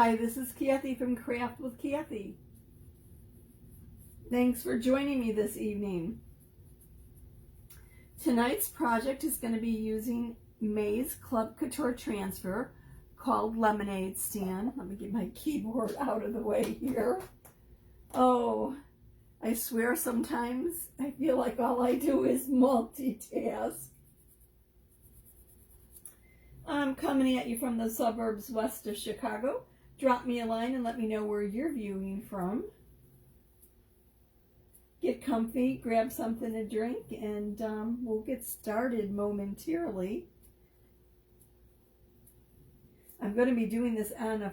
Hi, this is Kathy from Craft with Kathy. Thanks for joining me this evening. Tonight's project is going to be using May's Club Couture transfer called Lemonade Stand. Let me get my keyboard out of the way here. Oh, I swear sometimes I feel like all I do is multitask. I'm coming at you from the suburbs west of Chicago. Drop me a line and let me know where you're viewing from. Get comfy, grab something to drink, and we'll get started momentarily. I'm going to be doing this on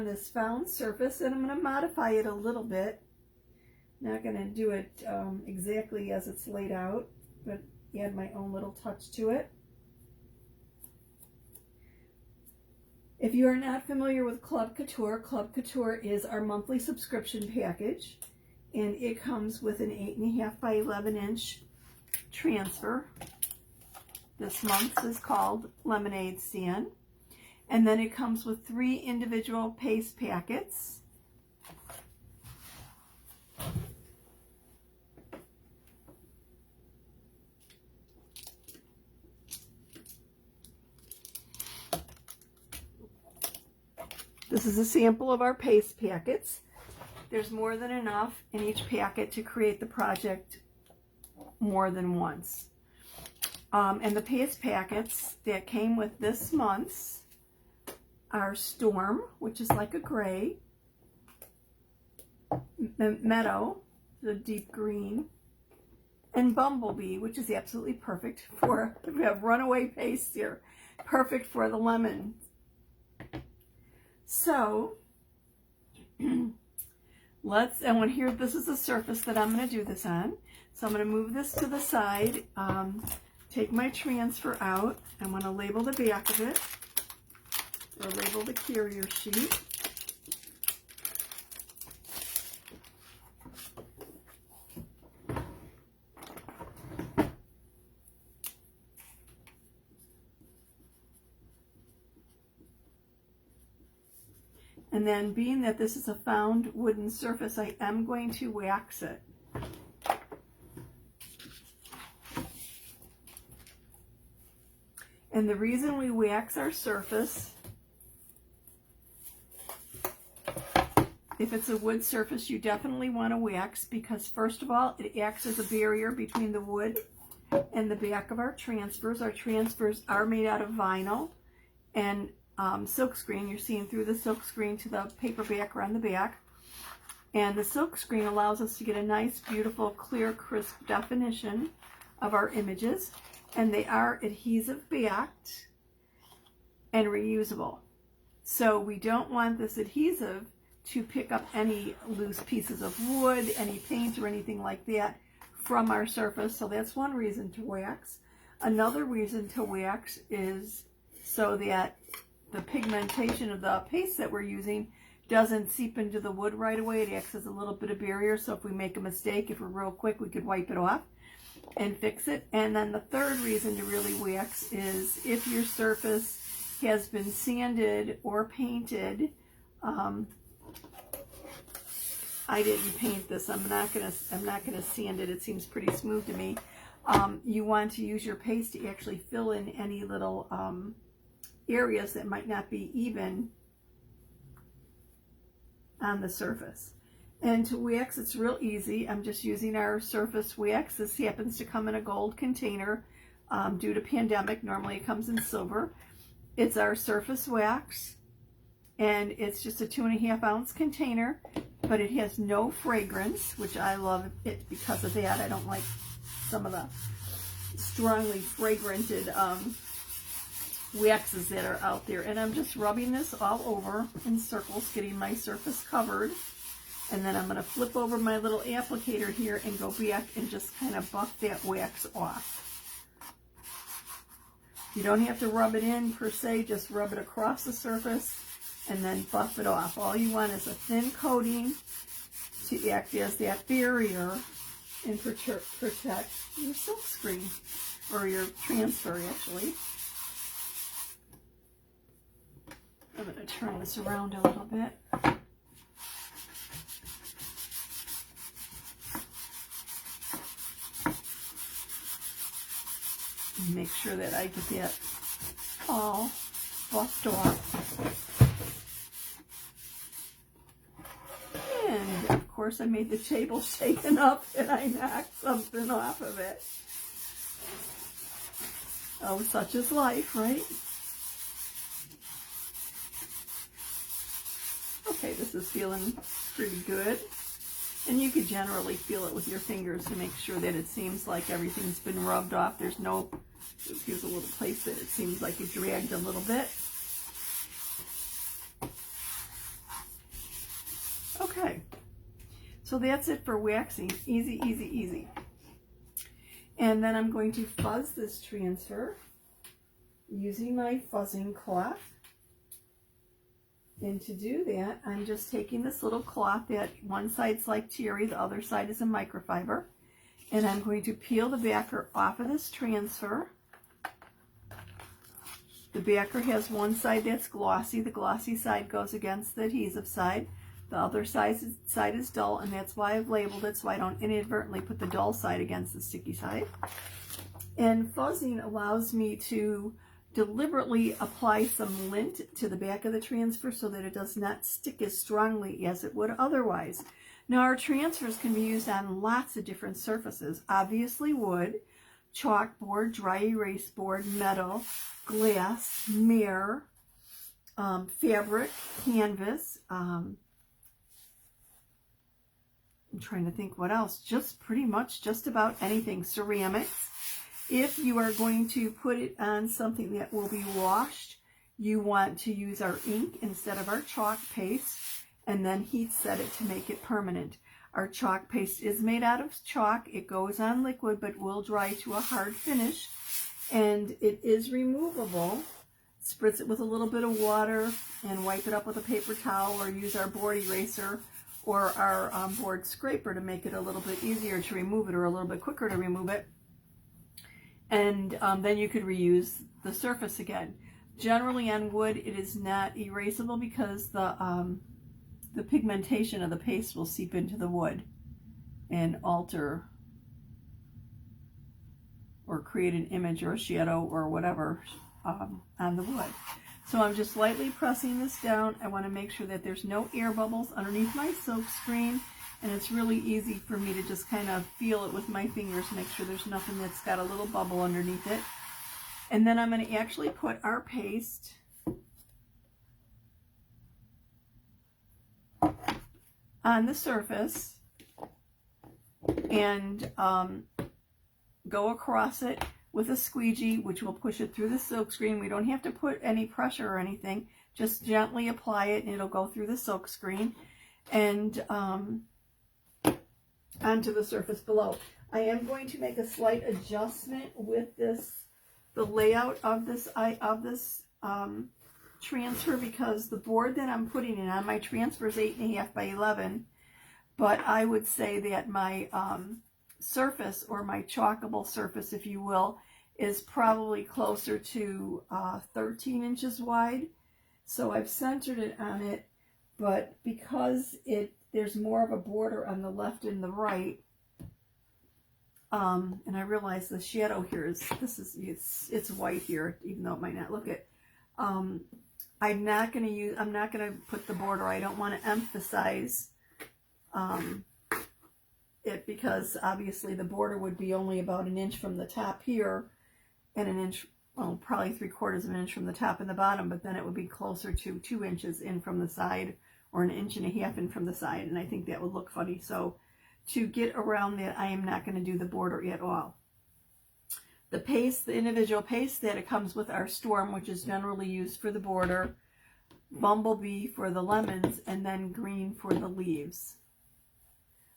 this found surface, and I'm going to modify it a little bit. Not going to do it exactly as it's laid out, but add my own little touch to it. If you are not familiar with Club Couture is our monthly subscription package, and it comes with an 8.5 by 11 inch transfer. This month's is called Lemonade Stand. And then it comes with 3 individual paste packets. This is a sample of our paste packets. There's more than enough in each packet to create the project more than once. And the paste packets that came with this month's are Storm, which is like a gray, Meadow, the deep green, and Bumblebee, which is absolutely perfect for, we have runaway paste here, perfect for the lemon. So, this is the surface that I'm going to do this on. So I'm going to move this to the side, take my transfer out. I'm going to label the back of it, or label the carrier sheet. And then, being that this is a found wooden surface, I am going to wax it. And the reason we wax our surface, if it's a wood surface, you definitely want to wax, because first of all, it acts as a barrier between the wood and the back of our transfers. Our transfers are made out of vinyl and silk screen. You're seeing through the silk screen to the paper back around the back. And the silk screen allows us to get a nice, beautiful, clear, crisp definition of our images. And they are adhesive backed and reusable. So we don't want this adhesive to pick up any loose pieces of wood, any paint or anything like that from our surface. So that's one reason to wax. Another reason to wax is so that the pigmentation of the paste that we're using doesn't seep into the wood right away. It acts as a little bit of barrier, so if we make a mistake, if we're real quick, we could wipe it off and fix it. And then the third reason to really wax is if your surface has been sanded or painted. I didn't paint this. I'm not gonna sand it. It seems pretty smooth to me. You want to use your paste to actually fill in any little areas that might not be even on the surface. And to wax, it's real easy. I'm just using our surface wax. This happens to come in a gold container due to pandemic. Normally it comes in silver. It's our surface wax, and it's just a 2.5 ounce container, but it has no fragrance, which I love it because of that. I don't like some of the strongly fragranted waxes that are out there. And I'm just rubbing this all over in circles, getting my surface covered. And then I'm going to flip over my little applicator here and go back and just kind of buff that wax off. You don't have to rub it in per se, just rub it across the surface and then buff it off. All you want is a thin coating to act as that barrier and protect your silk screen, or your transfer actually. I'm going to turn this around a little bit. And make sure that I get that all buffed off. And of course I made the table shaken up and I knocked something off of it. Oh, such is life, right? Okay, this is feeling pretty good. And you could generally feel it with your fingers to make sure that it seems like everything's been rubbed off. There's no, here's a little place that it seems like it dragged a little bit. Okay, so that's it for waxing. Easy, easy, easy. And then I'm going to fuzz this transfer using my fuzzing cloth. And to do that, I'm just taking this little cloth that one side's like cheery, the other side is a microfiber. And I'm going to peel the backer off of this transfer. The backer has one side that's glossy. The glossy side goes against the adhesive side. The other side is dull, and that's why I've labeled it so I don't inadvertently put the dull side against the sticky side. And fuzzing allows me to deliberately apply some lint to the back of the transfer so that it does not stick as strongly as it would otherwise. Now, our transfers can be used on lots of different surfaces. Obviously wood, chalkboard, dry erase board, metal, glass, mirror, fabric, canvas. I'm trying to think what else. Just pretty much just about anything. Ceramics. If you are going to put it on something that will be washed, you want to use our ink instead of our chalk paste, and then heat set it to make it permanent. Our chalk paste is made out of chalk. It goes on liquid, but will dry to a hard finish, and it is removable. Spritz it with a little bit of water and wipe it up with a paper towel, or use our board eraser or our board scraper to make it a little bit easier to remove it, or a little bit quicker to remove it. And then you could reuse the surface again. Generally on wood, it is not erasable because the pigmentation of the paste will seep into the wood and alter or create an image or a shadow or whatever on the wood. So I'm just lightly pressing this down. I want to make sure that there's no air bubbles underneath my silk screen. And it's really easy for me to just kind of feel it with my fingers, make sure there's nothing that's got a little bubble underneath it. And then I'm going to actually put our paste on the surface and go across it with a squeegee, which will push it through the silk screen. We don't have to put any pressure or anything. Just gently apply it and it'll go through the silk screen and onto the surface below. I am going to make a slight adjustment with this, the layout of this transfer, because the board that I'm putting it on, my transfer is 8.5 by 11, but I would say that my surface, or my chalkable surface, if you will, is probably closer to 13 inches wide. So I've centered it on it, but because there's more of a border on the left and the right, and I realize the shadow here is, it's white here, even though it might not look it. I'm not going to put the border. I don't want to emphasize it, because obviously the border would be only about an inch from the top here, and an inch, well, probably 3/4 of an inch from the top and the bottom, but then it would be closer to 2 inches in from the side, or 1.5 inches in from the side, and I think that would look funny. So to get around that, I am not going to do the border at all. The paste, the individual paste that it comes with, our Storm, which is generally used for the border, Bumblebee for the lemons, and then green for the leaves.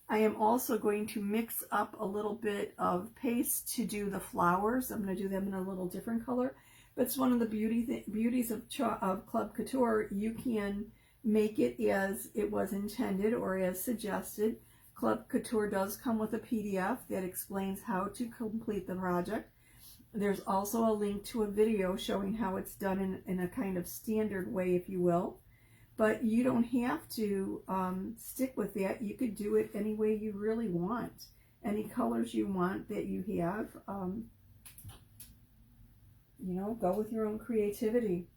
I am also going to mix up a little bit of paste to do the flowers. I'm going to do them in a little different color. But it's one of the beauties of Club Couture. You can make it as it was intended or as suggested. Club Couture does come with a PDF that explains how to complete the project. There's also a link to a video showing how it's done in a kind of standard way, if you will. But you don't have to stick with that. You could do it any way you really want. Any colors you want that you have. You know, go with your own creativity.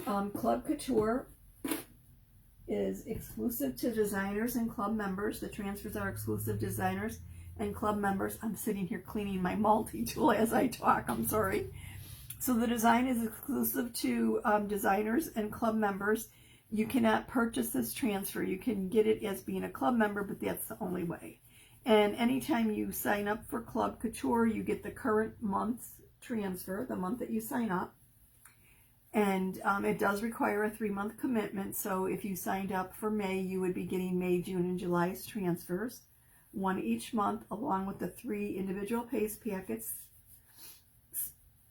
Club Couture is exclusive to designers and club members. The transfers are exclusive to designers and club members. I'm sitting here cleaning my multi-tool as I talk. I'm sorry. So the design is exclusive to designers and club members. You cannot purchase this transfer. You can get it as being a club member, but that's the only way. And anytime you sign up for Club Couture, you get the current month's transfer, the month that you sign up. And it does require a 3-month commitment. So if you signed up for May, you would be getting May, June, and July's transfers, one each month, along with the 3 individual paste packets,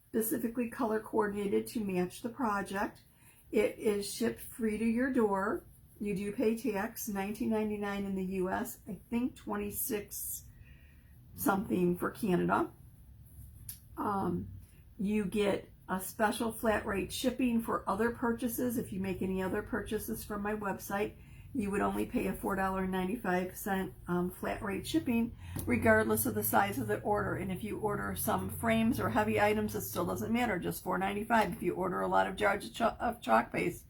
specifically color coordinated to match the project. It is shipped free to your door. You do pay tax, $19.99 in the US, I think $26 something for Canada. You get a special flat rate shipping for other purchases. If you make any other purchases from my website, you would only pay a $4.95 flat rate shipping, regardless of the size of the order. And if you order some frames or heavy items, it still doesn't matter, just $4.95. If you order a lot of jars of chalk paste,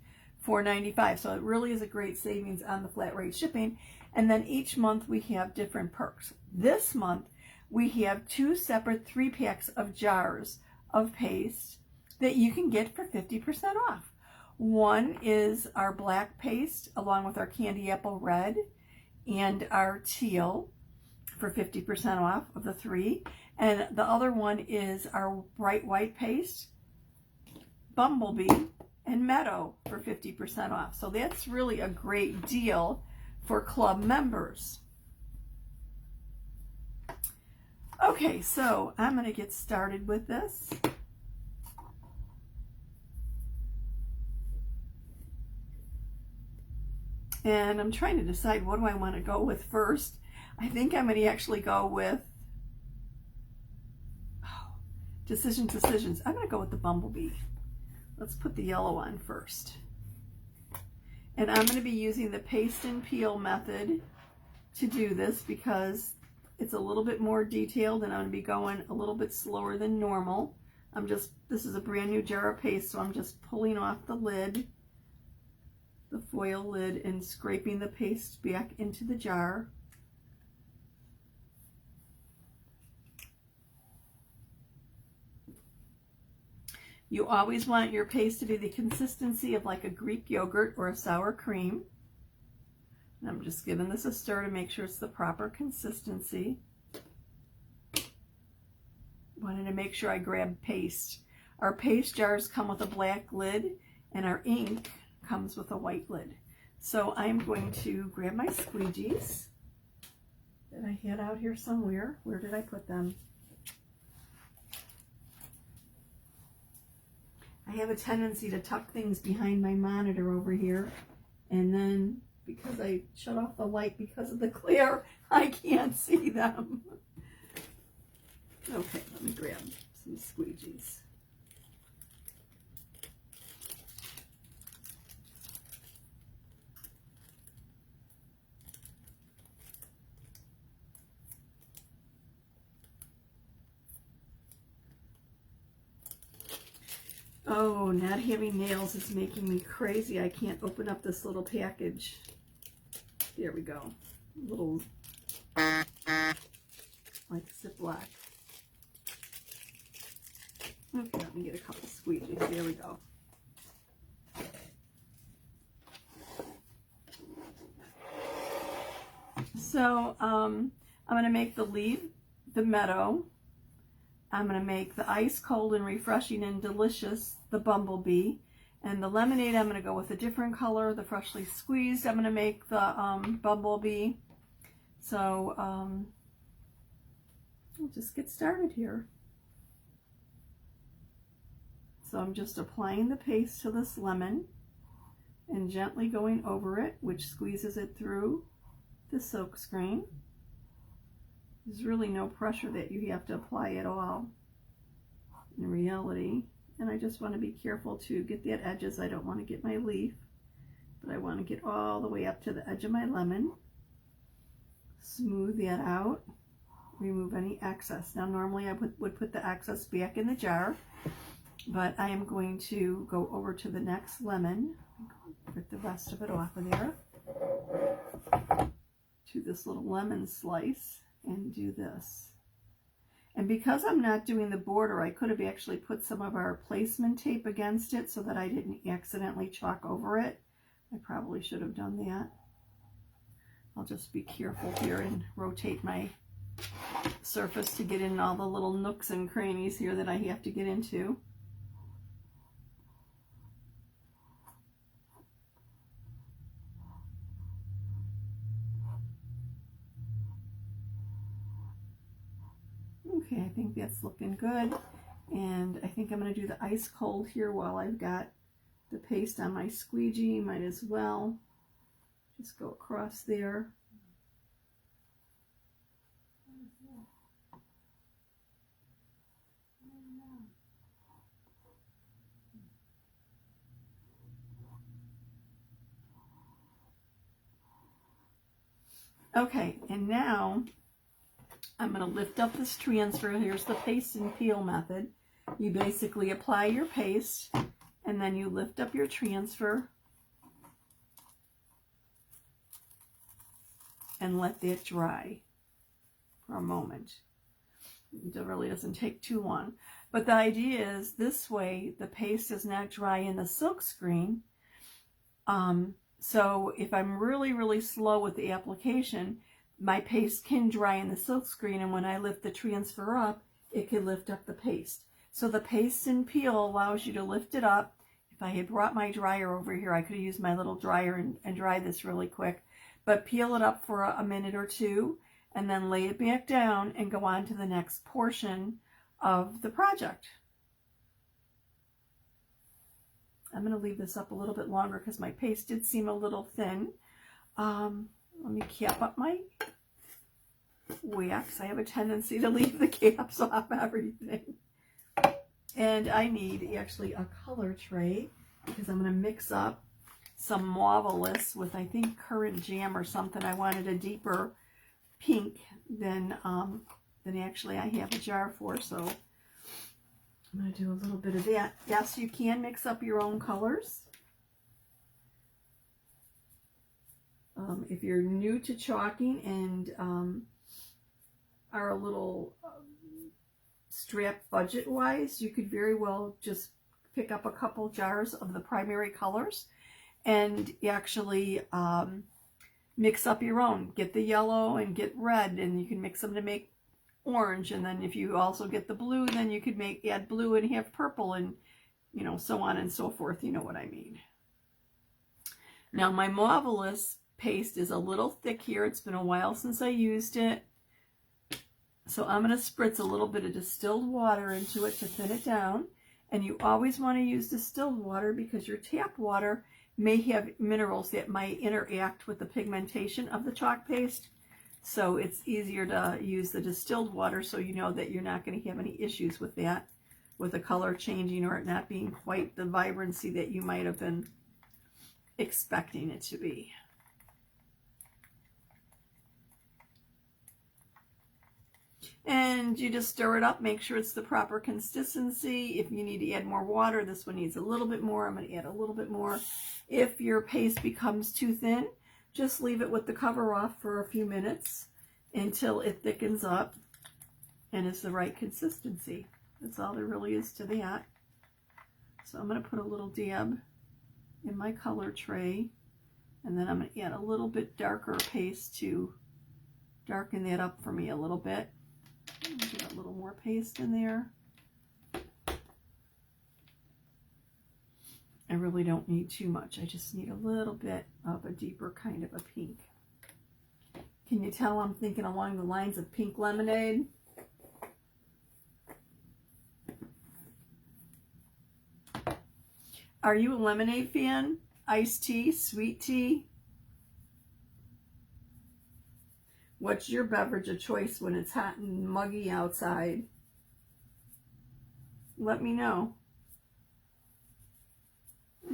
$4.95. So it really is a great savings on the flat rate shipping. And then each month we have different perks. This month we have 2 separate 3-packs of jars of paste that you can get for 50% off. One is our black paste along with our candy apple red and our teal for 50% off of the 3. And the other one is our bright white paste, bumblebee, and meadow for 50% off. So that's really a great deal for club members. Okay, so I'm going to get started with this. And I'm trying to decide what do I want to go with first. I think I'm going to actually go with decisions. I'm going to go with the bumblebee. Let's put the yellow on first. And I'm going to be using the paste and peel method to do this because it's a little bit more detailed and I'm going to be going a little bit slower than normal. This is a brand new jar of paste, so I'm just pulling off the lid, the foil lid, and scraping the paste back into the jar. You always want your paste to be the consistency of like a Greek yogurt or a sour cream. And I'm just giving this a stir to make sure it's the proper consistency. Wanted to make sure I grab paste. Our paste jars come with a black lid and our ink comes with a white lid. So I'm going to grab my squeegees that I had out here somewhere. Where did I put them? I have a tendency to tuck things behind my monitor over here, and then because I shut off the light because of the glare, I can't see them. Okay, let me grab some squeegees. Oh, not having nails is making me crazy. I can't open up this little package. There we go. Little, like Ziploc. Okay, let me get a couple squeegees. There we go. So, I'm going to make the leaf, the meadow. I'm going to make the ice cold and refreshing and delicious, the bumblebee. And the lemonade, I'm going to go with a different color, the freshly squeezed. I'm going to make the bumblebee. So, we'll just get started here. So I'm just applying the paste to this lemon and gently going over it, which squeezes it through the silk screen. There's really no pressure that you have to apply at all. in reality. And I just want to be careful to get that edges. I don't want to get my leaf, but I want to get all the way up to the edge of my lemon. Smooth that out. Remove any excess. Now normally I would put the excess back in the jar, but I am going to go over to the next lemon, get the rest of it off of there, to this little lemon slice, and do this. And because I'm not doing the border, I could have actually put some of our placement tape against it so that I didn't accidentally chalk over it. I probably should have done that. I'll just be careful here and rotate my surface to get in all the little nooks and crannies here that I have to get into. Okay, I think that's looking good. And I think I'm going to do the ice cold here while I've got the paste on my squeegee. Might as well just go across there. Okay, and now I'm going to lift up this transfer. Here's the paste and peel method. You basically apply your paste and then you lift up your transfer and let that dry for a moment. It really doesn't take too long. But the idea is this way the paste is not dry in the silk screen. So if I'm really, really slow with the application, my paste can dry in the silk screen, and when I lift the transfer up, it can lift up the paste. So the paste and peel allows you to lift it up. If I had brought my dryer over here, I could have used my little dryer and dry this really quick. But peel it up for a minute or two, and then lay it back down and go on to the next portion of the project. I'm going to leave this up a little bit longer because my paste did seem a little thin. Let me cap up my wax. I have a tendency to leave the caps off everything. And I need actually a color tray because I'm going to mix up some Mauve with, I think, Currant Jam or something. I wanted a deeper pink than actually I have a jar for, so I'm going to do a little bit of that. Yes, you can mix up your own colors. If you're new to chalking and are a little strapped budget-wise, you could very well just pick up a couple jars of the primary colors and actually mix up your own. Get the yellow and get red, and you can mix them to make orange. And then if you also get the blue, then you could add blue and have purple, and so on and so forth. You know what I mean. Now my Mauve paste is a little thick here. It's been a while since I used it. So I'm going to spritz a little bit of distilled water into it to thin it down. And you always want to use distilled water because your tap water may have minerals that might interact with the pigmentation of the chalk paste. So it's easier to use the distilled water so you know that you're not going to have any issues with that, with the color changing or it not being quite the vibrancy that you might have been expecting it to be. And you just stir it up, make sure it's the proper consistency. If you need to add more water, this one needs a little bit more. I'm going to add a little bit more. If your paste becomes too thin, just leave it with the cover off for a few minutes until it thickens up and is the right consistency. That's all there really is to that. So I'm going to put a little dab in my color tray, and then I'm going to add a little bit darker paste to darken that up for me a little bit. Get a little more paste in there. I really don't need too much. I just need a little bit of a deeper kind of a pink. Can you tell I'm thinking along the lines of pink lemonade? Are you a lemonade fan? Iced tea? Sweet tea? What's your beverage of choice when it's hot and muggy outside? let me know.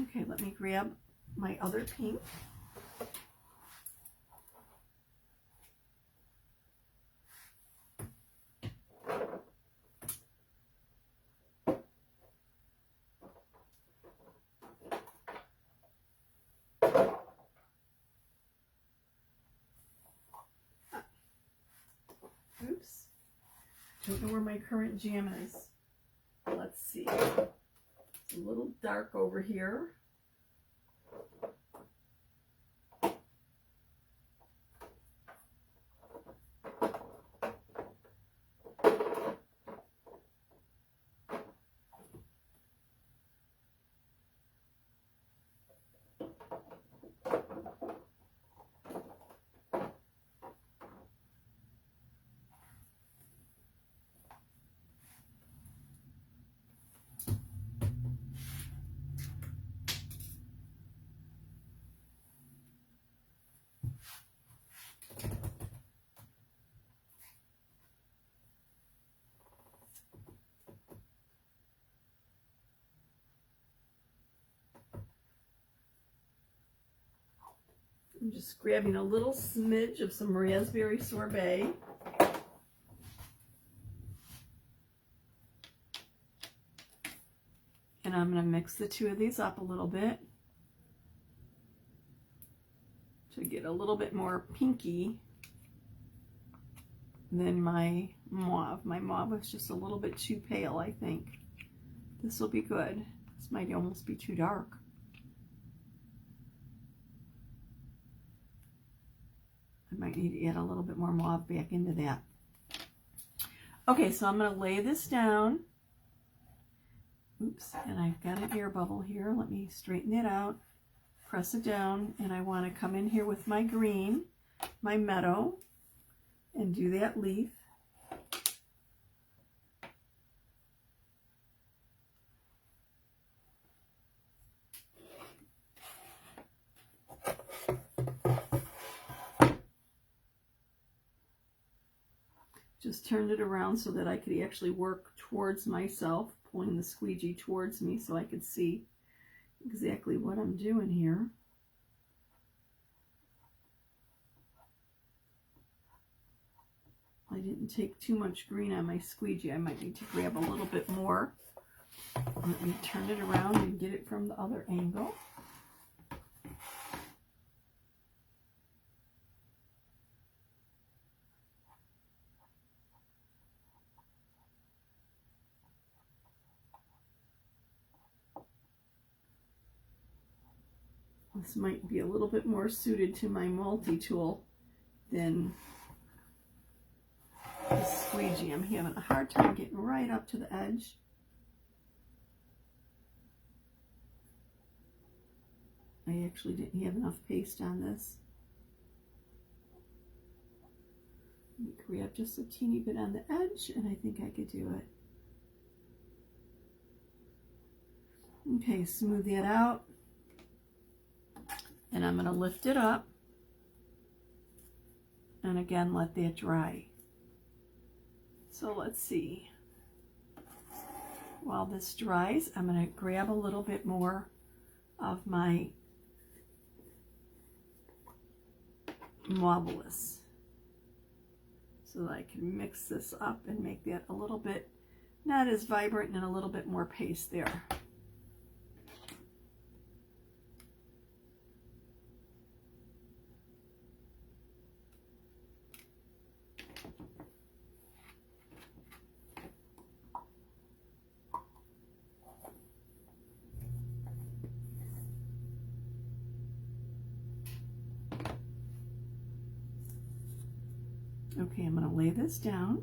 Okay, let me grab my other pink. Oops. Don't know where my current jam is. Let's see. It's a little dark over here. I'm just grabbing a little smidge of some raspberry sorbet. And I'm going to mix the two of these up a little bit to get a little bit more pinky than my mauve. My mauve was just a little bit too pale, I think. This will be good. This might almost be too dark. I might need to add a little bit more mauve back into that. Okay, so I'm going to lay this down. Oops, and I've got an air bubble here. Let me straighten it out, press it down, and I want to come in here with my green, my meadow, and do that leaf. Just turned it around so that I could actually work towards myself, pulling the squeegee towards me so I could see exactly what I'm doing here. I didn't take too much green on my squeegee. I might need to grab a little bit more. Let me turn it around and get it from the other angle. This might be a little bit more suited to my multi-tool than the squeegee. I'm having a hard time getting right up to the edge. I actually didn't have enough paste on this. Let me grab just a teeny bit on the edge, and I think I could do it. Okay, smooth that out. And I'm going to lift it up. And again, let that dry. So let's see. While this dries, I'm going to grab a little bit more of my Bliss so that I can mix this up and make that a little bit not as vibrant and a little bit more paste there. Okay, I'm going to lay this down.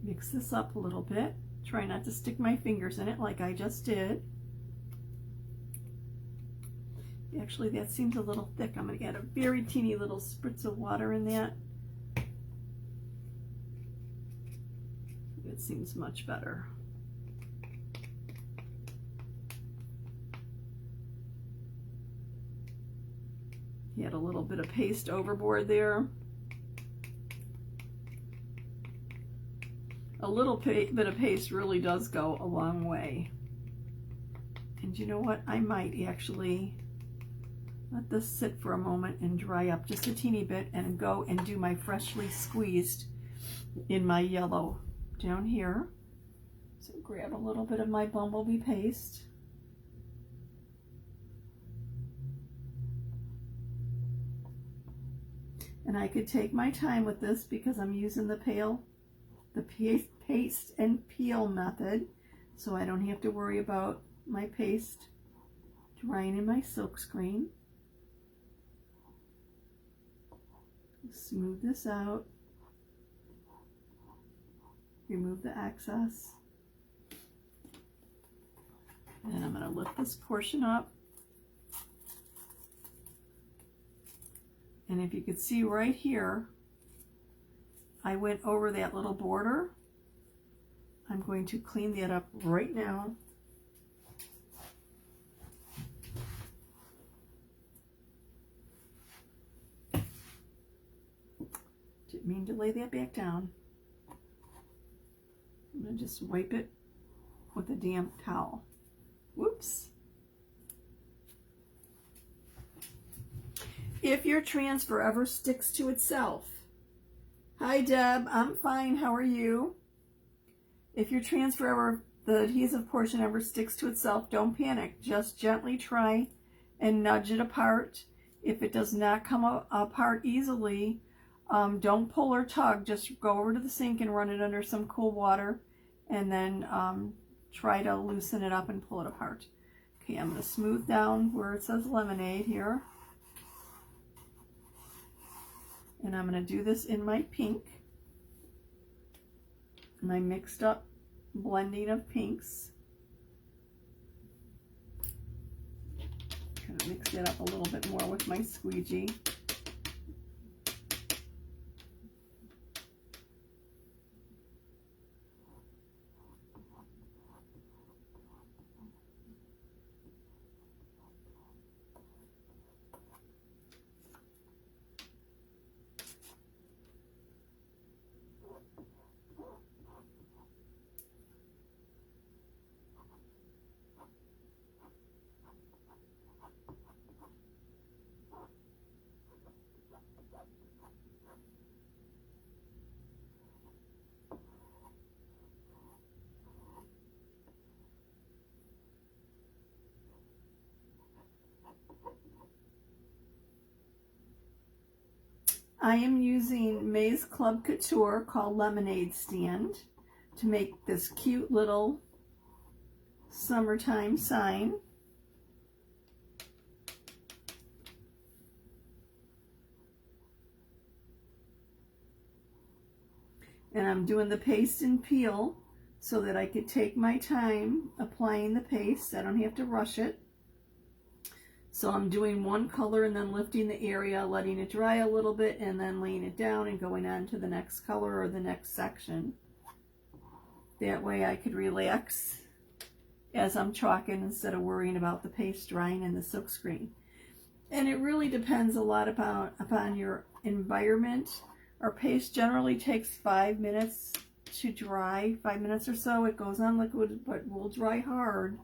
Mix this up a little bit. Try not to stick my fingers in it like I just did. Actually, that seems a little thick. I'm going to add a very teeny little spritz of water in that. It seems much better. He had a little bit of paste overboard there. A little bit of paste really does go a long way. And you know what? I might actually let this sit for a moment and dry up just a teeny bit and go and do my freshly squeezed in my yellow down here. So grab a little bit of my bumblebee paste. And I could take my time with this because I'm using the paste and peel method, so I don't have to worry about my paste drying in my silk screen. Smooth this out, remove the excess, and then I'm going to lift this portion up. And if you could see right here, I went over that little border. I'm going to clean that up right now. Didn't mean to lay that back down. I'm going to just wipe it with a damp towel. Whoops. If your transfer ever sticks to itself. Hi Deb, I'm fine, how are you? If your transfer ever, the adhesive portion ever sticks to itself, don't panic. Just gently try and nudge it apart. If it does not come apart easily, don't pull or tug. Just go over to the sink and run it under some cool water, and then try to loosen it up and pull it apart. Okay, I'm going to smooth down where it says lemonade here. And I'm going to do this in my pink, my mixed up blending of pinks. Kind of mix it up a little bit more with my squeegee. I am using May's Club Couture called Lemonade Stand to make this cute little summertime sign. And I'm doing the paste and peel so that I could take my time applying the paste. I don't have to rush it. So I'm doing one color and then lifting the area, letting it dry a little bit, and then laying it down and going on to the next color or the next section. That way I could relax as I'm chalking instead of worrying about the paste drying in the silk screen. And it really depends a lot upon your environment. Our paste generally takes 5 minutes to dry, 5 minutes or so. It goes on liquid, but will dry hard.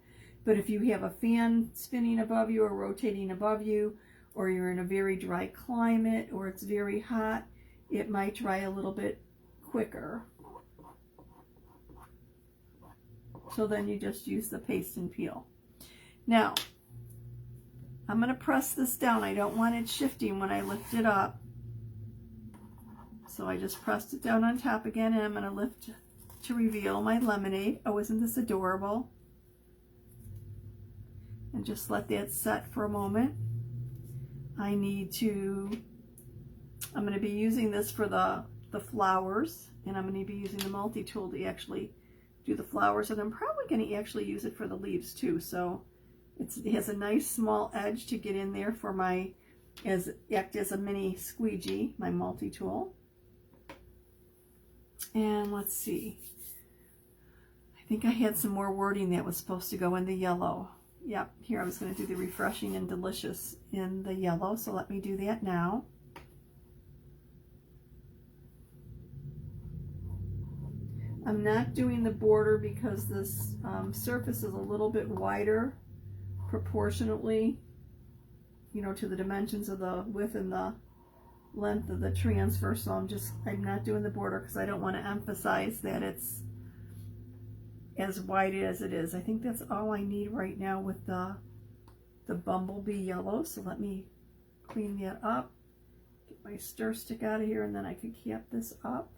But if you have a fan spinning above you or rotating above you, or you're in a very dry climate, or it's very hot, it might dry a little bit quicker. So then you just use the paste and peel. Now, I'm going to press this down. I don't want it shifting when I lift it up. So I just pressed it down on top again, and I'm going to lift to reveal my lemonade. Oh, isn't this adorable? And just let that set for a moment. I'm going to be using this for the flowers, and I'm going to be using the multi-tool to actually do the flowers, and I'm probably going to actually use it for the leaves too. So it has a nice small edge to get in there for my, act as a mini squeegee, my multi-tool. And let's see, I think I had some more wording that was supposed to go in the yellow. Yep, here I was going to do the refreshing and delicious in the yellow, so let me do that now. I'm not doing the border because this surface is a little bit wider proportionately, you know, to the dimensions of the width and the length of the transfer. So I'm not doing the border because I don't want to emphasize that it's as wide as it is. I think that's all I need right now with the bumblebee yellow. So let me clean that up, get my stir stick out of here, and then I can cap this up.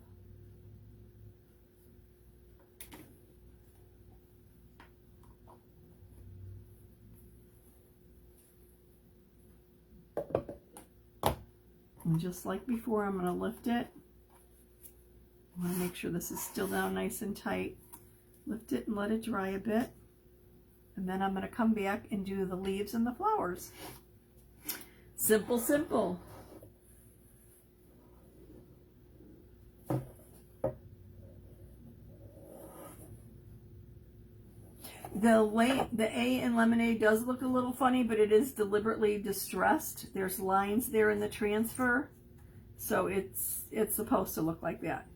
And just like before, I'm going to lift it. I want to make sure this is still down nice and tight. Lift it and let it dry a bit. And then I'm going to come back and do the leaves and the flowers. Simple, simple. The A in lemonade does look a little funny, but it is deliberately distressed. There's lines there in the transfer, so it's supposed to look like that.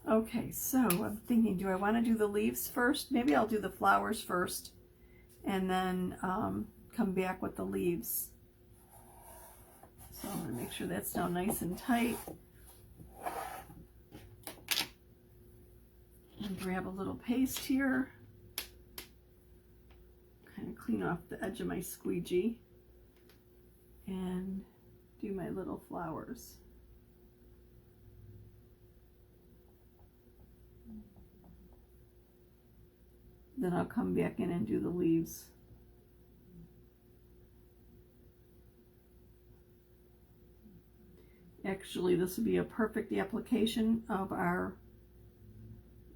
Okay, so I'm thinking, do I want to do the leaves first? Maybe I'll do the flowers first, and then come back with the leaves. So I'm going to make sure that's now nice and tight. And grab a little paste here, kind of clean off the edge of my squeegee, and do my little flowers. Then I'll come back in and do the leaves. Actually, this would be a perfect application of our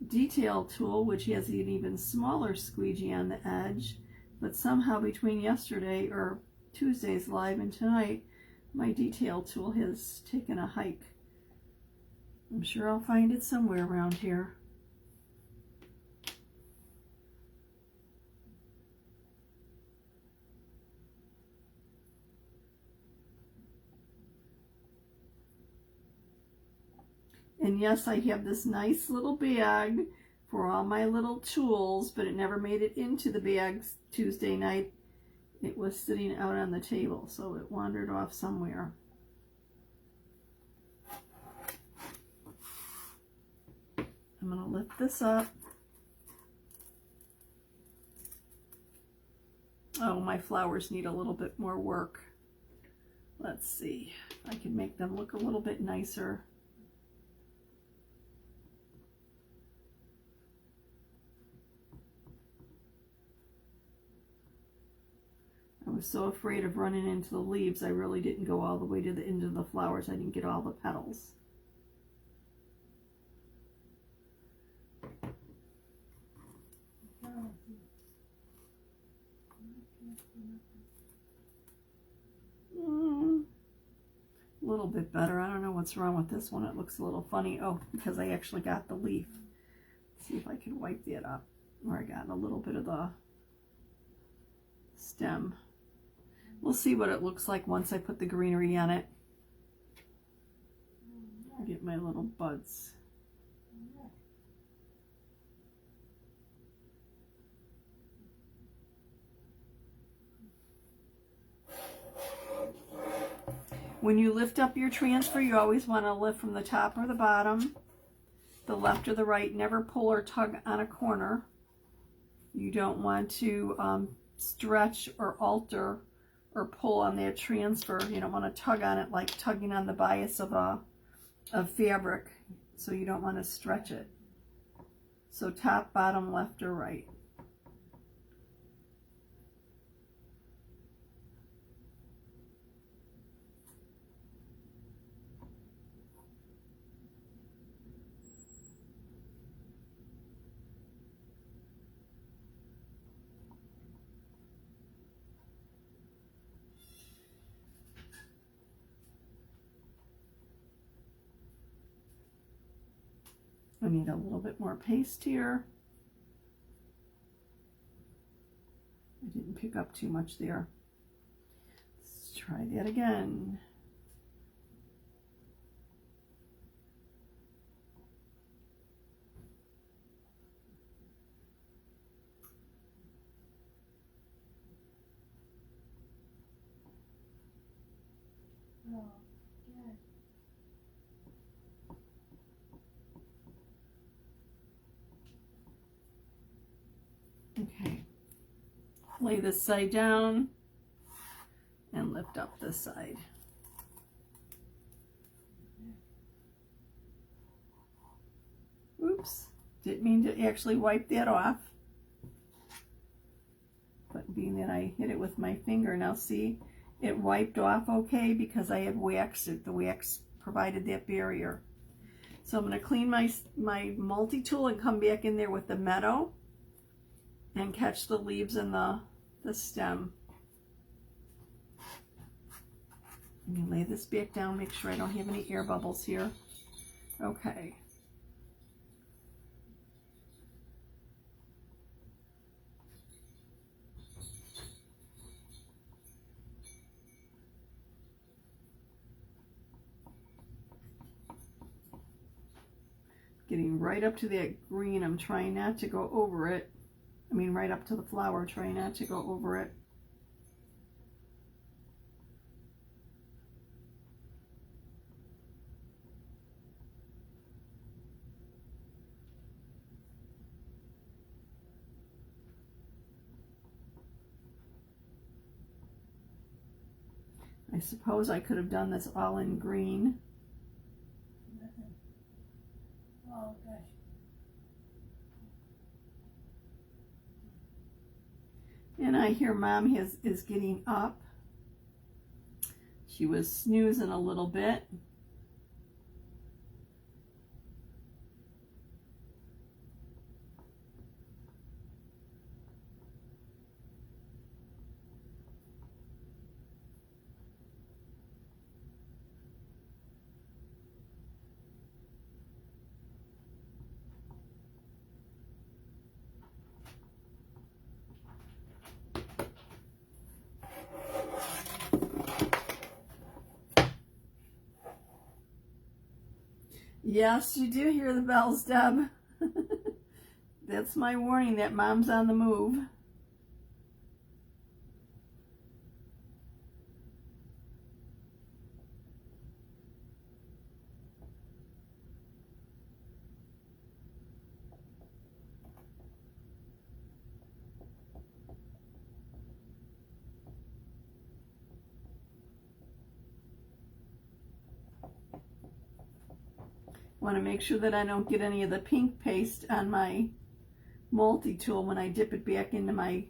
detail tool, which has an even smaller squeegee on the edge, but somehow between yesterday or Tuesday's live and tonight, my detail tool has taken a hike. I'm sure I'll find it somewhere around here. And yes, I have this nice little bag for all my little tools, but it never made it into the bag Tuesday night. It was sitting out on the table, so it wandered off somewhere. I'm going to lift this up. Oh, my flowers need a little bit more work. Let's see if I can make them look a little bit nicer. I was so afraid of running into the leaves, I really didn't go all the way to the end of the flowers. I didn't get all the petals. A little bit better. I don't know what's wrong with this one. It looks a little funny. Oh, because I actually got the leaf. Let's see if I can wipe that up. Or I got a little bit of the stem. We'll see what it looks like once I put the greenery on it. Get my little buds. When you lift up your transfer, you always want to lift from the top or the bottom, the left or the right. Never pull or tug on a corner. You don't want to stretch or alter or pull on that transfer. You don't want to tug on it like tugging on the bias of fabric. So you don't want to stretch it. So top, bottom, left, or right. I need a little bit more paste here. didn't pick up too much there. Let's try that again. Oh, good. Okay. Lay this side down and lift up this side. Oops, didn't mean to actually wipe that off. But being that I hit it with my finger, now see, it wiped off okay because I had waxed it. The wax provided that barrier. So I'm going to clean my multi-tool and come back in there with the meadow and catch the leaves and the stem. Let me lay this back down, make sure I don't have any air bubbles here. Okay. Getting right up to that green, I'm trying not to go over it. I mean, right up to the flower, trying not to go over it. I suppose I could have done this all in green. Oh, gosh. And I hear Mom is getting up. She was snoozing a little bit. Yes, you do hear the bells, Deb. That's my warning that Mom's on the move. Want to make sure that I don't get any of the pink paste on my multi-tool when I dip it back into my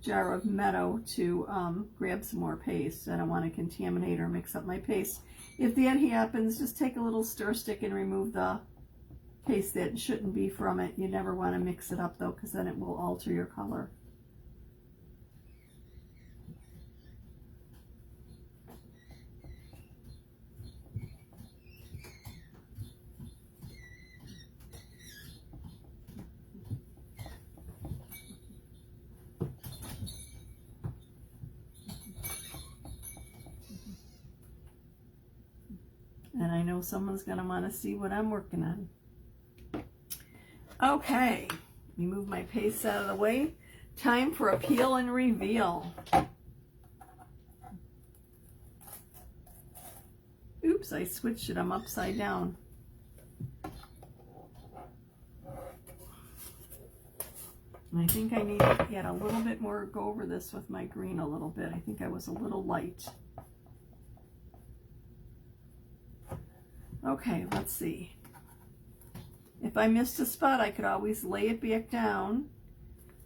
jar of meadow to grab some more paste. I don't want to contaminate or mix up my paste. If that happens, just take a little stir stick and remove the paste that shouldn't be from it. You never want to mix it up though, because then it will alter your color. And I know someone's going to want to see what I'm working on. Okay, let me move my paste out of the way. Time for a peel and reveal. Oops, I switched it. I'm upside down. And I think I need to add a little bit more, go over this with my green a little bit. I think I was a little light. Okay, let's see. If I missed a spot, I could always lay it back down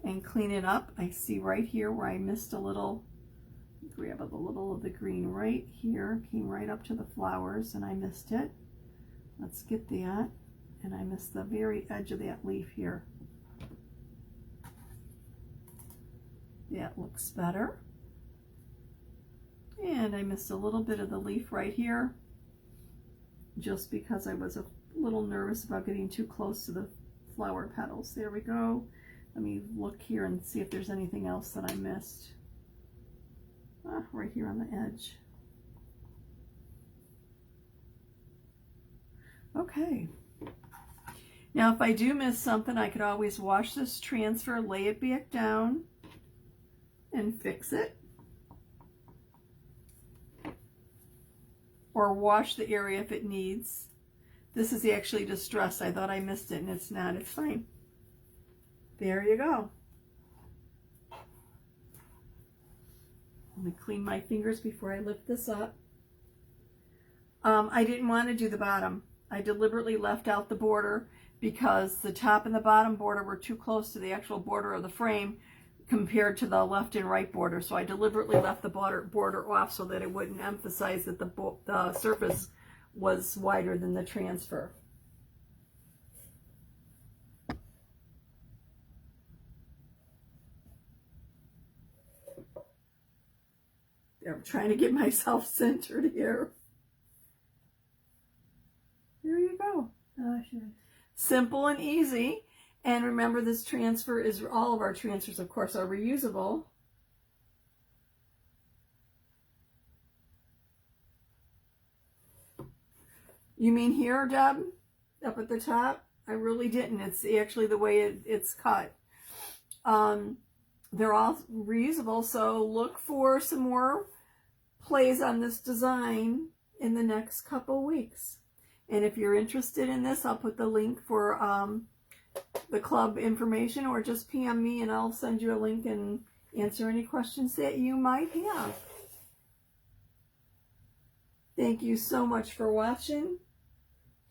and clean it up. I see right here where I missed a little, grab a little of the green right here, came right up to the flowers and I missed it. Let's get that. And I missed the very edge of that leaf here. That looks better. And I missed a little bit of the leaf right here, just because I was a little nervous about getting too close to the flower petals. There we go. Let me look here and see if there's anything else that I missed. Right here on the edge. Okay. Now if I do miss something, I could always wash this transfer, lay it back down, and fix it. Or wash the area if it needs. This is actually distressed. I thought I missed it and it's not. It's fine. There you go. Let me clean my fingers before I lift this up. I didn't want to do the bottom. I deliberately left out the border because the top and the bottom border were too close to the actual border of the frame compared to the left and right border. So I deliberately left the border off so that it wouldn't emphasize that the surface was wider than the transfer. I'm trying to get myself centered here. There you go. Oh, sure. Simple and easy. And remember, this transfer is, all of our transfers, of course, are reusable. You mean here, Deb? Up at the top? I really didn't. It's actually the way it's cut. They're all reusable, so look for some more plays on this design in the next couple weeks. And if you're interested in this, I'll put the link for the club information, or just PM me and I'll send you a link and answer any questions that you might have. Thank you so much for watching.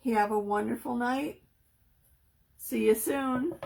Have a wonderful night. See you soon.